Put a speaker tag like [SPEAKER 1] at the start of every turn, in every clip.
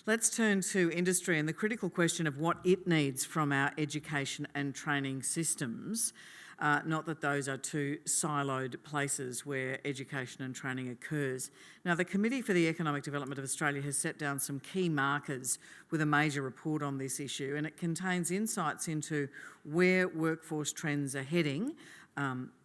[SPEAKER 1] Let's turn to industry and the critical question of what it needs from our education and training systems. Not that those are two siloed places where education and training occurs. Now, the Committee for the Economic Development of Australia has set down some key markers with a major report on this issue, and it contains insights into where workforce trends are heading.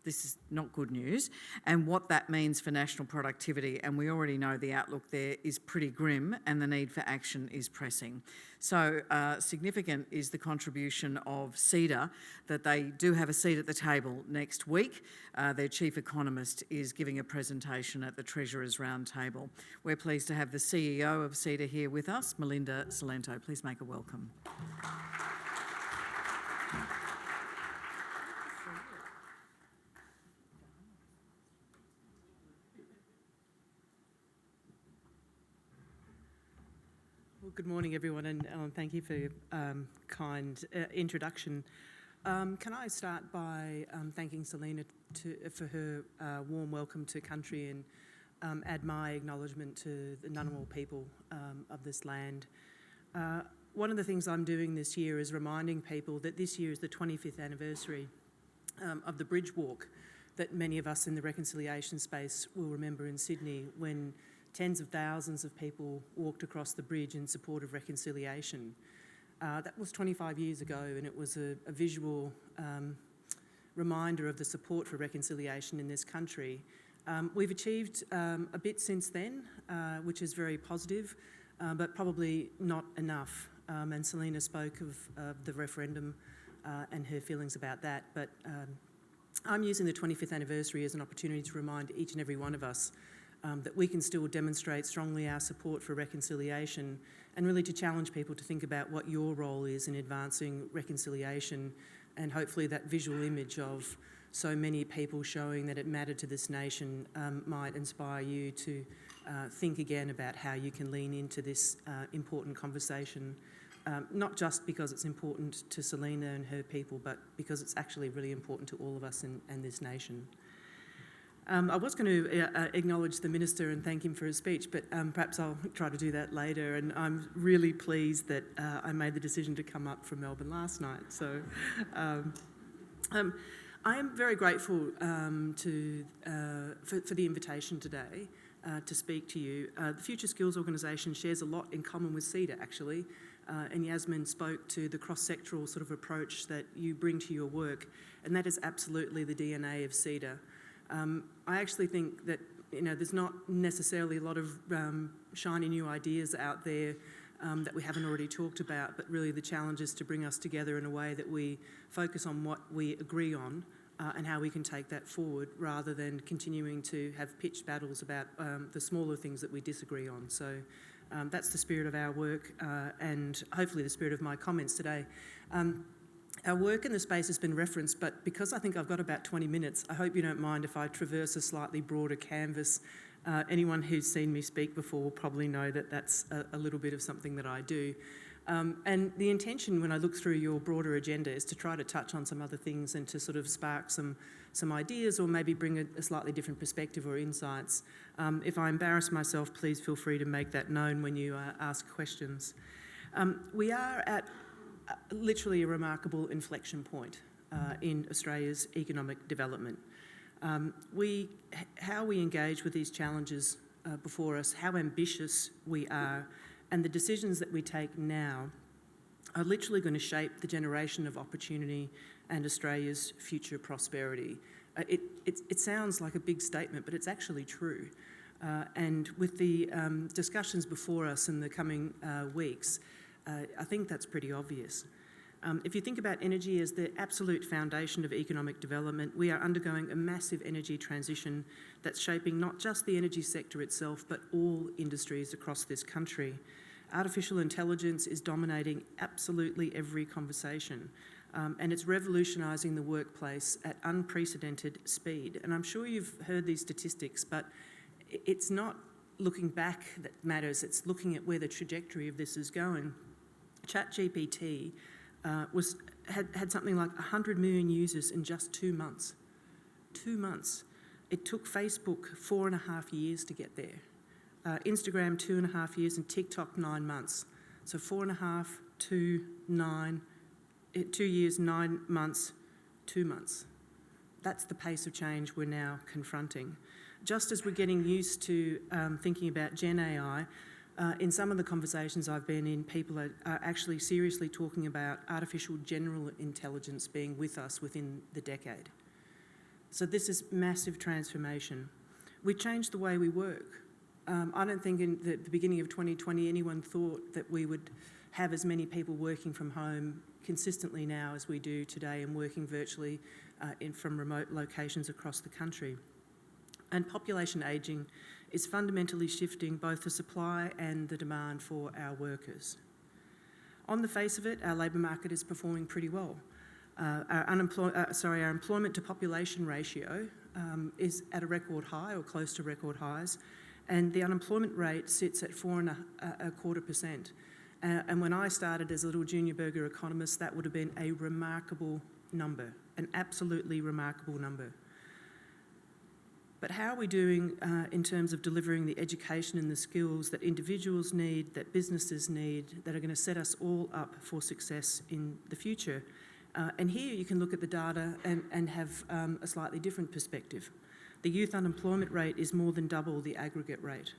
[SPEAKER 1] This is not good news, and what that means for national productivity. And we already know the outlook there is pretty grim and the need for action is pressing. So significant is the contribution of CEDA, that they do have a seat at the table next week. Their chief economist is giving a presentation at the Treasurers' Roundtable. We're pleased to have the CEO of CEDA here with us, Melinda Cilento. Please make a welcome.
[SPEAKER 2] Good morning, everyone, and thank you for your kind introduction. Can I start by thanking Selena for her warm welcome to country and add my acknowledgement to the Ngunnawal people of this land. One of the things I'm doing this year is reminding people that this year is the 25th anniversary of the bridge walk that many of us in the reconciliation space will remember in Sydney, when tens of thousands of people walked across the bridge in support of reconciliation. That was 25 years ago, and it was a visual reminder of the support for reconciliation in this country. We've achieved a bit since then, which is very positive, but probably not enough. And Selena spoke of the referendum and her feelings about that, but I'm using the 25th anniversary as an opportunity to remind each and every one of us that we can still demonstrate strongly our support for reconciliation, and really to challenge people to think about what your role is in advancing reconciliation, and hopefully that visual image of so many people showing that it mattered to this nation might inspire you to think again about how you can lean into this important conversation, not just because it's important to Selena and her people, but because it's actually really important to all of us and this nation. I was going to acknowledge the Minister and thank him for his speech, but perhaps I'll try to do that later. And I'm really pleased that I made the decision to come up from Melbourne last night. So I am very grateful for the invitation today to speak to you. The Future Skills Organisation shares a lot in common with CEDA, actually. And Yasmin spoke to the cross-sectoral sort of approach that you bring to your work, and that is absolutely the DNA of CEDA. I actually think that there's not necessarily a lot of shiny new ideas out there that we haven't already talked about, but really the challenge is to bring us together in a way that we focus on what we agree on and how we can take that forward, rather than continuing to have pitched battles about the smaller things that we disagree on. So that's the spirit of our work and hopefully the spirit of my comments today. Our work in the space has been referenced, but because I think I've got about 20 minutes, I hope you don't mind if I traverse a slightly broader canvas. Anyone who's seen me speak before will probably know that that's a little bit of something that I do. And the intention when I look through your broader agenda is to try to touch on some other things and to sort of spark some ideas, or maybe bring a slightly different perspective or insights. If I embarrass myself, please feel free to make that known when you ask questions. We are at literally a remarkable inflection point in Australia's economic development. How we engage with these challenges before us, how ambitious we are, and the decisions that we take now are literally going to shape the generation of opportunity and Australia's future prosperity. It sounds like a big statement, but it's actually true. And with the discussions before us in the coming weeks, I think that's pretty obvious. If you think about energy as the absolute foundation of economic development, we are undergoing a massive energy transition that's shaping not just the energy sector itself, but all industries across this country. Artificial intelligence is dominating absolutely every conversation, and it's revolutionising the workplace at unprecedented speed. And I'm sure you've heard these statistics, but it's not looking back that matters, it's looking at where the trajectory of this is going. ChatGPT had something like 100 million users in just 2 months. 2 months. It took Facebook 4.5 years to get there. Instagram 2.5 years, and TikTok 9 months. So 4.5 to 9, 2 years, 9 months, 2 months. That's the pace of change we're now confronting. Just as we're getting used to thinking about Gen AI, in some of the conversations I've been in, people are actually seriously talking about artificial general intelligence being with us within the decade. So this is massive transformation. We changed the way we work. I don't think in the beginning of 2020 anyone thought that we would have as many people working from home consistently now as we do today and working virtually from remote locations across the country. And population ageing is fundamentally shifting both the supply and the demand for our workers. On the face of it, our labour market is performing pretty well. Our employment to population ratio is at a record high or close to record highs, and the unemployment rate sits at 4.25%. And when I started as a little junior burger economist, that would have been a remarkable number, an absolutely remarkable number. But how are we doing in terms of delivering the education and the skills that individuals need, that businesses need, that are going to set us all up for success in the future? And here you can look at the data and have a slightly different perspective. The youth unemployment rate is more than double the aggregate rate.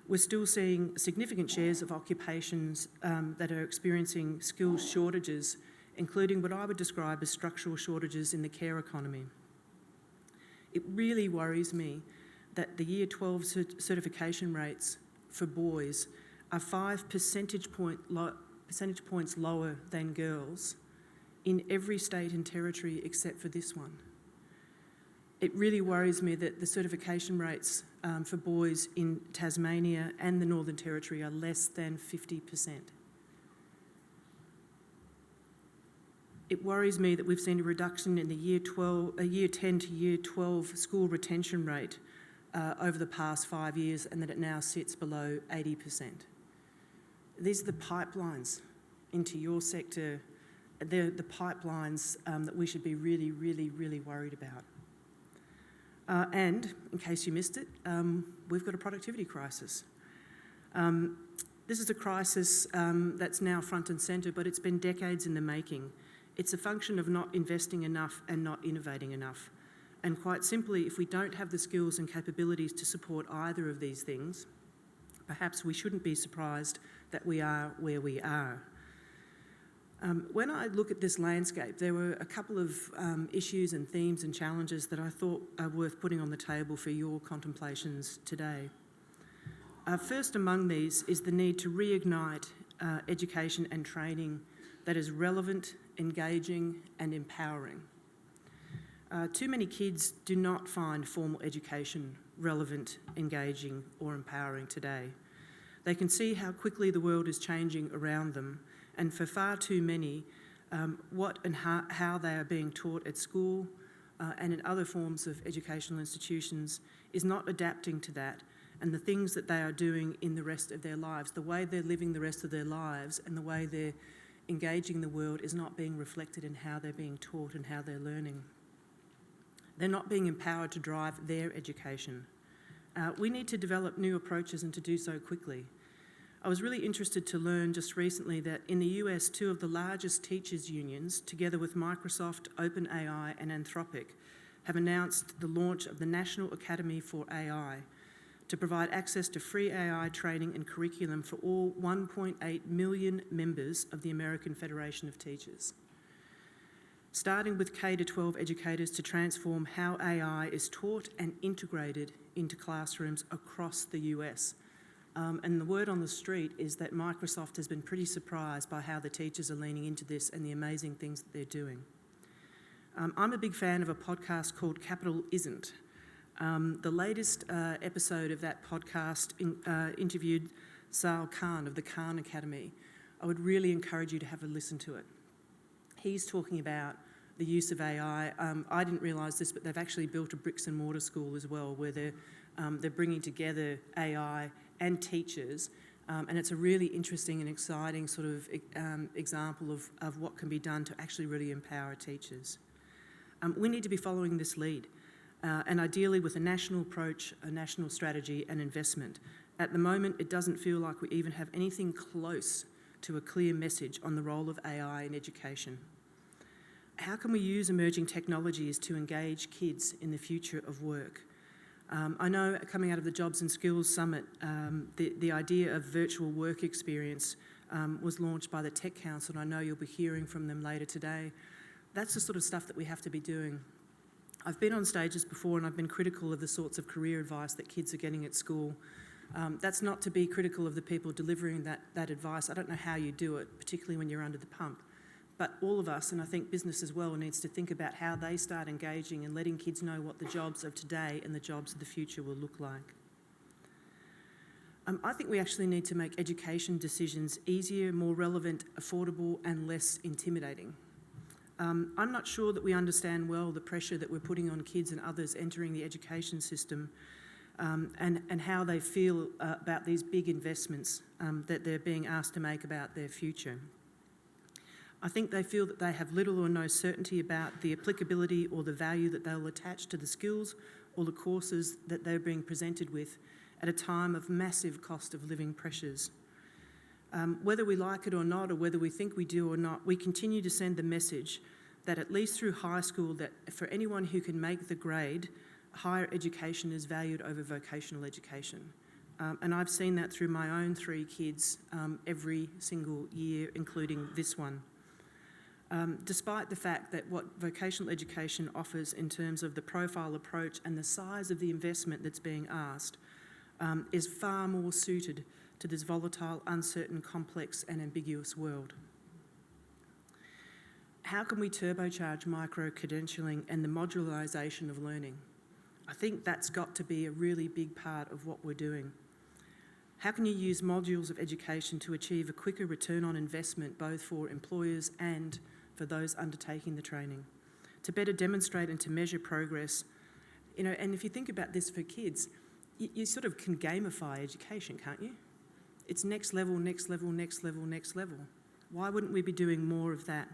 [SPEAKER 2] We're still seeing significant shares of occupations that are experiencing skills shortages, including what I would describe as structural shortages in the care economy. It really worries me that the Year 12 certification rates for boys are 5 percentage points lower than girls in every state and territory except for this one. It really worries me that the certification rates for boys in Tasmania and the Northern Territory are less than 50%. It worries me that we've seen a reduction in the Year 10 to Year 12 school retention rate over the past 5 years, and that it now sits below 80%. These are the pipelines into your sector. They're the pipelines that we should be really, really, really worried about. And, in case you missed it, we've got a productivity crisis. This is a crisis that's now front and centre, but it's been decades in the making. It's a function of not investing enough and not innovating enough. And quite simply, if we don't have the skills and capabilities to support either of these things, perhaps we shouldn't be surprised that we are where we are. When I look at this landscape, there were a couple of issues and themes and challenges that I thought are worth putting on the table for your contemplations today. First among these is the need to reignite education and training that is relevant, engaging and empowering. Too many kids do not find formal education relevant, engaging or empowering today. They can see how quickly the world is changing around them, and for far too many, what and how they are being taught at school and in other forms of educational institutions is not adapting to that, and the things that they are doing in the rest of their lives, the way they're living the rest of their lives and the way they're engaging the world is not being reflected in how they're being taught and how they're learning. They're not being empowered to drive their education. We need to develop new approaches and to do so quickly. I was really interested to learn just recently that in the US, 2 of the largest teachers' unions, together with Microsoft, OpenAI and Anthropic, have announced the launch of the National Academy for AI to provide access to free AI training and curriculum for all 1.8 million members of the American Federation of Teachers. Starting with K-12 educators to transform how AI is taught and integrated into classrooms across the US. And the word on the street is that Microsoft has been pretty surprised by how the teachers are leaning into this and the amazing things that they're doing. I'm a big fan of a podcast called Capital Isn't. The latest episode of that podcast interviewed Sal Khan of the Khan Academy. I would really encourage you to have a listen to it. He's talking about the use of AI. I didn't realise this, but they've actually built a bricks and mortar school as well, where they're bringing together AI and teachers, and it's a really interesting and exciting sort of example of what can be done to actually really empower teachers. We need to be following this lead. And ideally with a national approach, a national strategy and investment. At the moment, it doesn't feel like we even have anything close to a clear message on the role of AI in education. How can we use emerging technologies to engage kids in the future of work? I know coming out of the Jobs and Skills Summit, the idea of virtual work experience was launched by the Tech Council, and I know you'll be hearing from them later today. That's the sort of stuff that we have to be doing. I've been on stages before and I've been critical of the sorts of career advice that kids are getting at school. That's not to be critical of the people delivering that advice. I don't know how you do it, particularly when you're under the pump. But all of us, and I think business as well, needs to think about how they start engaging and letting kids know what the jobs of today and the jobs of the future will look like. I think we actually need to make education decisions easier, more relevant, affordable, and less intimidating. I'm not sure that we understand well the pressure that we're putting on kids and others entering the education system, and how they feel about these big investments that they're being asked to make about their future. I think they feel that they have little or no certainty about the applicability or the value that they'll attach to the skills or the courses that they're being presented with at a time of massive cost of living pressures. Whether we like it or not, or whether we think we do or not, we continue to send the message that at least through high school, that for anyone who can make the grade, higher education is valued over vocational education. And I've seen that through my own 3 kids every single year, including this one. Despite the fact that what vocational education offers in terms of the profile approach and the size of the investment that's being asked is far more suited to this volatile, uncertain, complex and ambiguous world. How can we turbocharge micro-credentialing and the modularisation of learning? I think that's got to be a really big part of what we're doing. How can you use modules of education to achieve a quicker return on investment, both for employers and for those undertaking the training, to better demonstrate and to measure progress? You know, and if you think about this for kids, you sort of can gamify education, can't you? It's next level, next level, next level, next level. Why wouldn't we be doing more of that?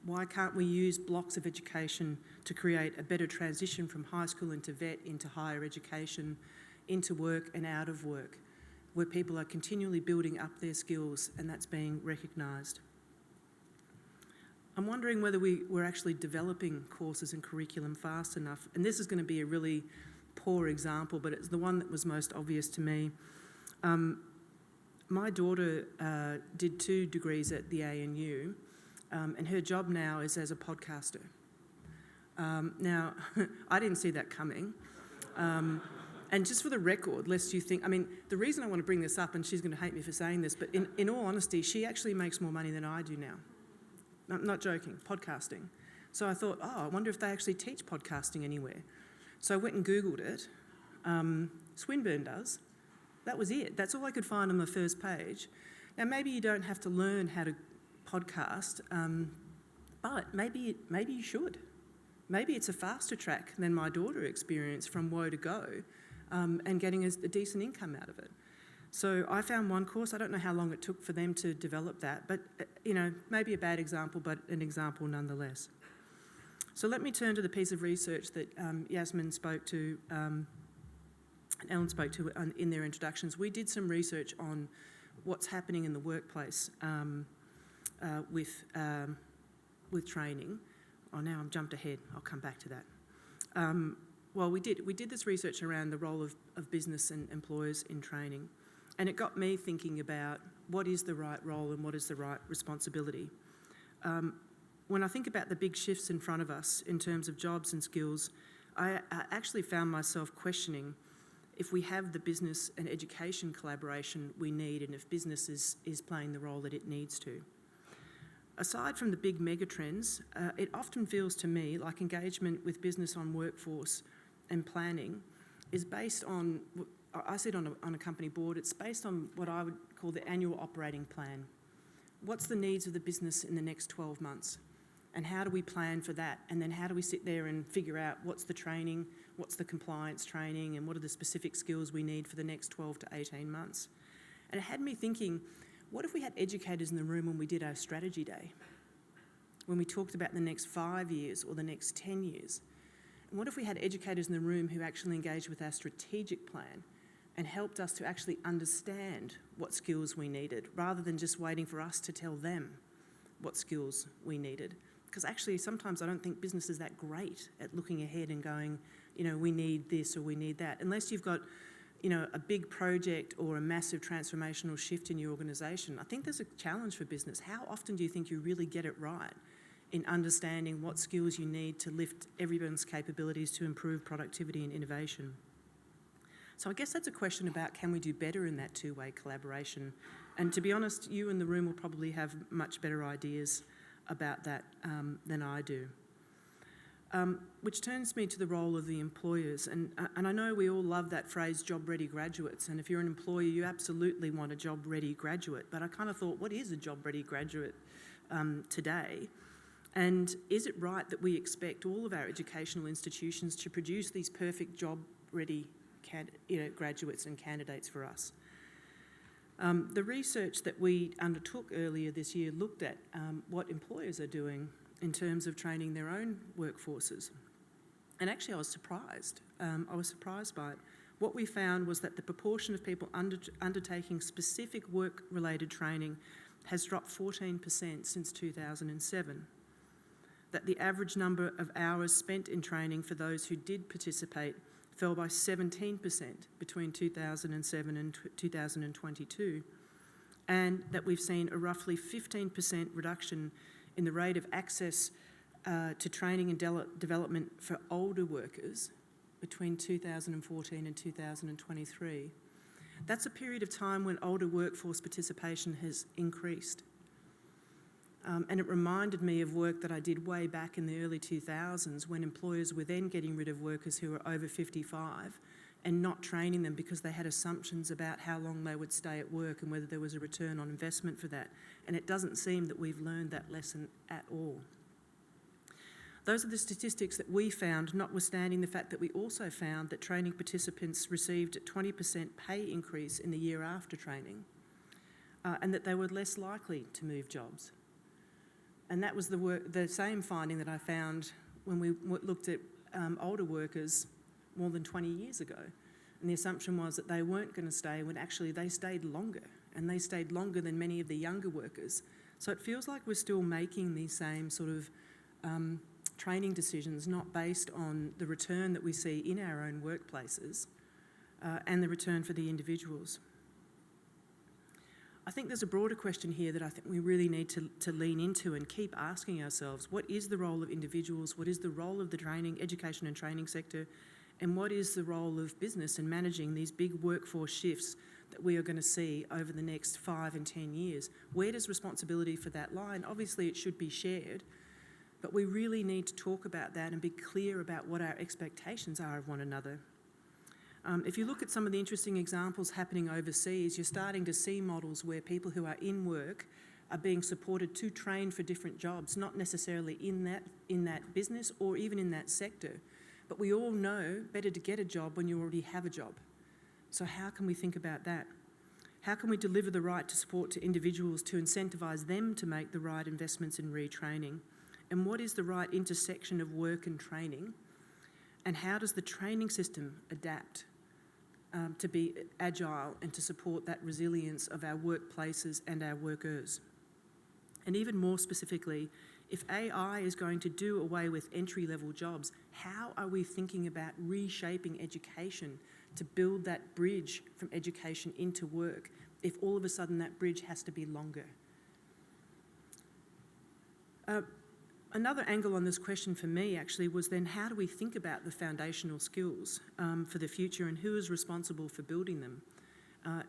[SPEAKER 2] Why can't we use blocks of education to create a better transition from high school into vet, into higher education, into work and out of work, where people are continually building up their skills and that's being recognised? I'm wondering whether we're actually developing courses and curriculum fast enough. And this is going to be a really poor example, but it's the one that was most obvious to me. My daughter did 2 degrees at the ANU, and her job now is as a podcaster. Now, I didn't see that coming. And just for the record, lest you think, I mean, the reason I want to bring this up, and she's going to hate me for saying this, but in all honesty, she actually makes more money than I do now. I'm not joking, podcasting. So I thought, I wonder if they actually teach podcasting anywhere. So I went and Googled it. Swinburne does. That was it. That's all I could find on the first page. Now, maybe you don't have to learn how to podcast, but maybe you should. Maybe it's a faster track than my daughter experienced from woe to go, and getting a decent income out of it. So I found one course. I don't know how long it took for them to develop that, but maybe a bad example, but an example nonetheless. So let me turn to the piece of research that Yasmin spoke to, and Ellen spoke to in their introductions. We did some research on what's happening in the workplace with training. Oh, now I'm jumped ahead. I'll come back to that. Well, we did this research around the role of business and employers in training. And it got me thinking about what is the right role and what is the right responsibility. When I think about the big shifts in front of us in terms of jobs and skills, I actually found myself questioning if we have the business and education collaboration we need and if business is playing the role that it needs to. Aside from the big megatrends, it often feels to me like engagement with business on workforce and planning is based on, I sit on a company board, it's based on what I would call the annual operating plan. What's the needs of the business in the next 12 months? And how do we plan for that? And then how do we sit there and figure out what's the training, what's the compliance training, and what are the specific skills we need for the next 12 to 18 months? And it had me thinking, what if we had educators in the room when we did our strategy day? When we talked about the next 5 years or the next 10 years? And what if we had educators in the room who actually engaged with our strategic plan and helped us to actually understand what skills we needed, rather than just waiting for us to tell them what skills we needed. Because actually, sometimes I don't think business is that great at looking ahead and going, we need this or we need that. Unless you've got, a big project or a massive transformational shift in your organisation, I think there's a challenge for business. How often do you think you really get it right in understanding what skills you need to lift everyone's capabilities to improve productivity and innovation? So I guess that's a question about, can we do better in that two-way collaboration? And to be honest, you in the room will probably have much better ideas about that than I do. Which turns me to the role of the employers. And I know we all love that phrase, job-ready graduates. And if you're an employer, you absolutely want a job-ready graduate. But I kind of thought, what is a job-ready graduate today? And is it right that we expect all of our educational institutions to produce these perfect job-ready graduates and candidates for us? The research that we undertook earlier this year looked at what employers are doing in terms of training their own workforces. And actually I was surprised. By it. What we found was that the proportion of people undertaking specific work-related training has dropped 14% since 2007. That the average number of hours spent in training for those who did participate fell by 17% between 2007 and 2022, and that we've seen a roughly 15% reduction in the rate of access to training and development for older workers between 2014 and 2023. That's a period of time when older workforce participation has increased. And it reminded me of work that I did way back in the early 2000s, when employers were then getting rid of workers who were over 55 and not training them because they had assumptions about how long they would stay at work and whether there was a return on investment for that. And it doesn't seem that we've learned that lesson at all. Those are the statistics that we found, notwithstanding the fact that we also found that training participants received a 20% pay increase in the year after training, and that they were less likely to move jobs. And that was the same finding that I found when we looked at older workers more than 20 years ago. And the assumption was that they weren't going to stay, when actually they stayed longer, and they stayed longer than many of the younger workers. So it feels like we're still making these same sort of training decisions, not based on the return that we see in our own workplaces and the return for the individuals. I think there's a broader question here that I think we really need to lean into and keep asking ourselves: what is the role of individuals? What is the role of the education and training sector? And what is the role of business in managing these big workforce shifts that we are going to see over the next 5 and 10 years? Where does responsibility for that lie? And obviously it should be shared, but we really need to talk about that and be clear about what our expectations are of one another. If you look at some of the interesting examples happening overseas, you're starting to see models where people who are in work are being supported to train for different jobs, not necessarily in that business or even in that sector. But we all know better to get a job when you already have a job. So how can we think about that? How can we deliver the right to support to individuals to incentivise them to make the right investments in retraining? And what is the right intersection of work and training? And how does the training system adapt to be agile and to support that resilience of our workplaces and our workers? And even more specifically, if AI is going to do away with entry-level jobs, how are we thinking about reshaping education to build that bridge from education into work if all of a sudden that bridge has to be longer? Another angle on this question for me actually was then, how do we think about the foundational skills for the future, and who is responsible for building them?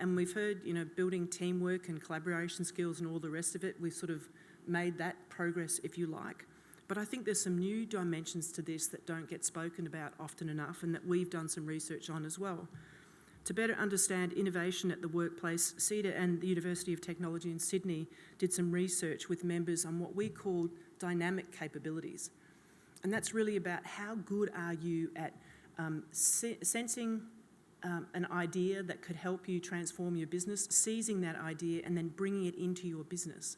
[SPEAKER 2] And we've heard, building teamwork and collaboration skills and all the rest of it. We've sort of made that progress, if you like. But I think there's some new dimensions to this that don't get spoken about often enough, and that we've done some research on as well. To better understand innovation at the workplace, CEDA and the University of Technology in Sydney did some research with members on what we call dynamic capabilities. And that's really about how good are you at sensing an idea that could help you transform your business, seizing that idea and then bringing it into your business.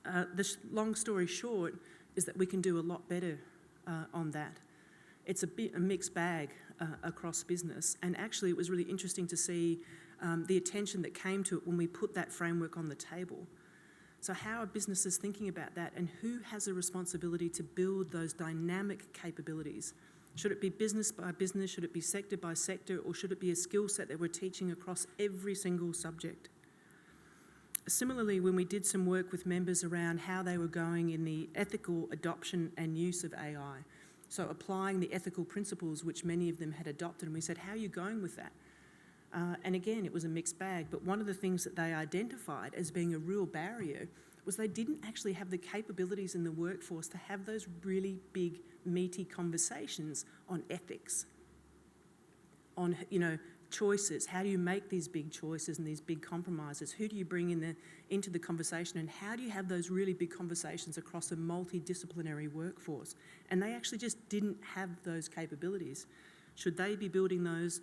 [SPEAKER 2] The long story short is that we can do a lot better on that. It's a mixed bag across business. And actually, it was really interesting to see the attention that came to it when we put that framework on the table. So how are businesses thinking about that, and who has a responsibility to build those dynamic capabilities? Should it be business by business? Should it be sector by sector? Or should it be a skill set that we're teaching across every single subject? Similarly, when we did some work with members around how they were going in the ethical adoption and use of AI, so applying the ethical principles which many of them had adopted, and we said, how are you going with that? And again, it was a mixed bag, but one of the things that they identified as being a real barrier was they didn't actually have the capabilities in the workforce to have those really big, meaty conversations on ethics, on, choices. How do you make these big choices and these big compromises? Who do you bring into the conversation, and how do you have those really big conversations across a multidisciplinary workforce? And they actually just didn't have those capabilities. Should they be building those?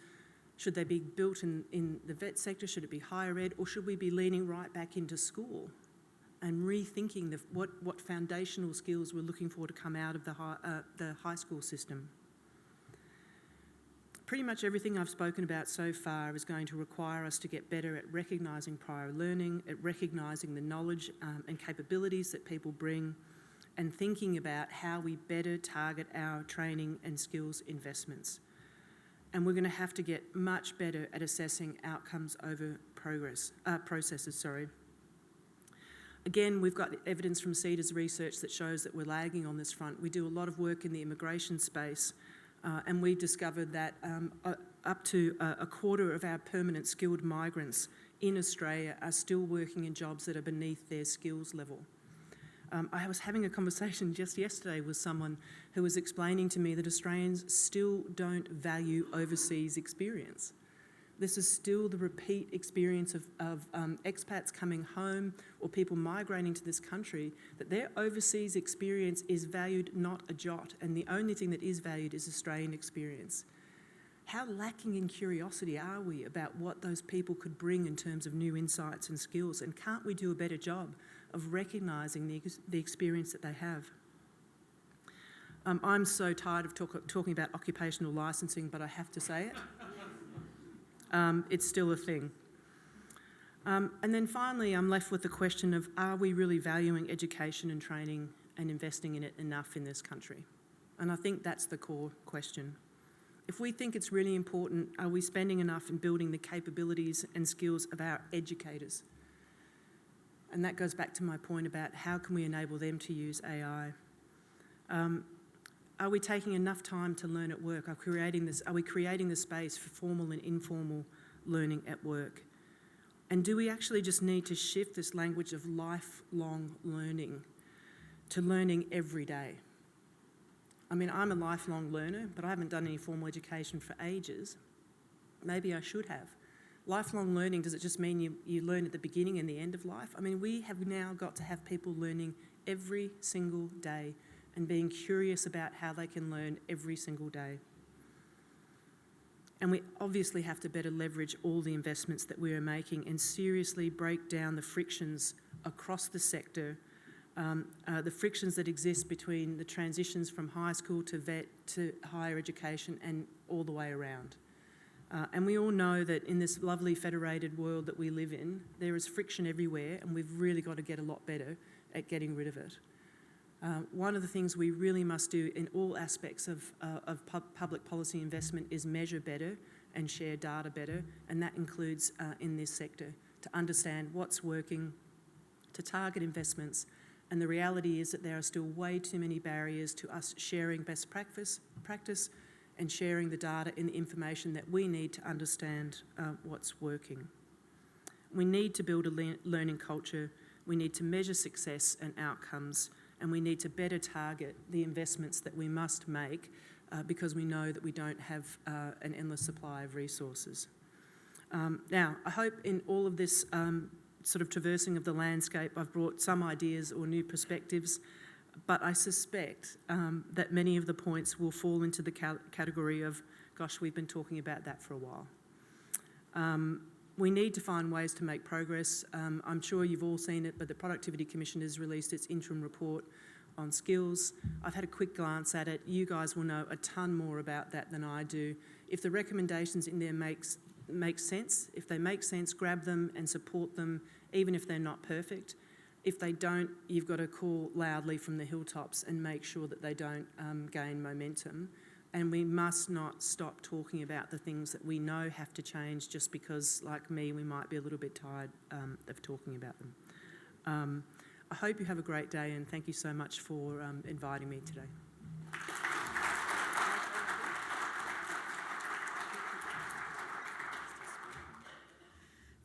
[SPEAKER 2] Should they be built in the vet sector? Should it be higher ed? Or should we be leaning right back into school and rethinking what foundational skills we're looking for to come out of the high school system? Pretty much everything I've spoken about so far is going to require us to get better at recognising prior learning, at recognising the knowledge and capabilities that people bring, and thinking about how we better target our training and skills investments. And we're going to have to get much better at assessing outcomes over processes. Again, we've got evidence from CEDA's research that shows that we're lagging on this front. We do a lot of work in the immigration space, and we discovered that up to a quarter of our permanent skilled migrants in Australia are still working in jobs that are beneath their skills level. I was having a conversation just yesterday with someone who was explaining to me that Australians still don't value overseas experience. This is still the repeat experience of expats coming home or people migrating to this country, that their overseas experience is valued not a jot, and the only thing that is valued is Australian experience. How lacking in curiosity are we about what those people could bring in terms of new insights and skills, and can't we do a better job of recognising the experience that they have? I'm so tired of talking about occupational licensing, but I have to say it. It's still a thing. And then finally, I'm left with the question of, are we really valuing education and training and investing in it enough in this country? And I think that's the core question. If we think it's really important, are we spending enough in building the capabilities and skills of our educators? And that goes back to my point about how can we enable them to use AI? Are we taking enough time to learn at work? Are we creating the space for formal and informal learning at work? And do we actually just need to shift this language of lifelong learning to learning every day? I mean, I'm a lifelong learner, but I haven't done any formal education for ages. Maybe I should have. Lifelong learning, does it just mean you learn at the beginning and the end of life? I mean, we have now got to have people learning every single day and being curious about how they can learn every single day. And we obviously have to better leverage all the investments that we are making and seriously break down the frictions across the sector, the frictions that exist between the transitions from high school to vet to higher education and all the way around. And we all know that in this lovely federated world that we live in, there is friction everywhere, and we've really got to get a lot better at getting rid of it. One of the things we really must do in all aspects of public policy investment is measure better and share data better, and that includes in this sector, to understand what's working, to target investments, and the reality is that there are still way too many barriers to us sharing best practice and sharing the data and the information that we need to understand what's working. We need to build a learning culture, we need to measure success and outcomes, and we need to better target the investments that we must make because we know that we don't have an endless supply of resources. Now, I hope in all of this sort of traversing of the landscape, I've brought some ideas or new perspectives, but I suspect that many of the points will fall into the category of, gosh, we've been talking about that for a while. We need to find ways to make progress. I'm sure you've all seen it, but the Productivity Commission has released its interim report on skills. I've had a quick glance at it. You guys will know a ton more about that than I do If the recommendations in there make sense, if they make sense, grab them and support them, even if they're not perfect. If they don't, you've got to call loudly from the hilltops and make sure that they don't gain momentum. And we must not stop talking about the things that we know have to change just because, like me, we might be a little bit tired of talking about them. I hope you have a great day, and thank you so much for inviting me today.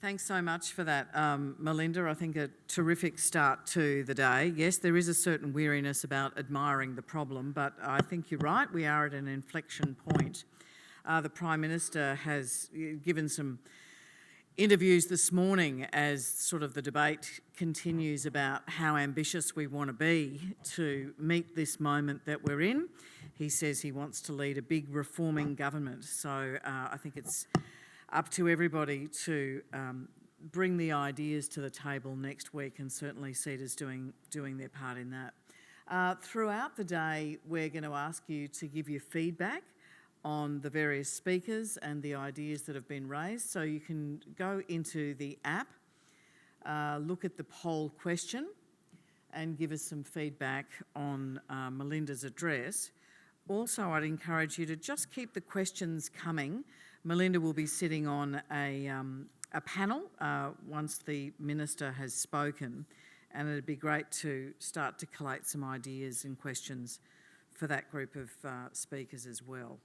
[SPEAKER 1] Thanks so much for that, Melinda. I think a terrific start to the day. Yes, there is a certain weariness about admiring the problem, but I think you're right. We are at an inflection point. The Prime Minister has given some interviews this morning as sort of the debate continues about how ambitious we want to be to meet this moment that we're in. He says he wants to lead a big reforming government. So I think it's up to everybody to bring the ideas to the table next week, and certainly CEDA's doing their part in that. Throughout the day, we're going to ask you to give your feedback on the various speakers and the ideas that have been raised. So you can go into the app, look at the poll question and give us some feedback on Melinda's address. Also, I'd encourage you to just keep the questions coming. Melinda will be sitting on a panel once the Minister has spoken, and it'd be great to start to collate some ideas and questions for that group of speakers as well.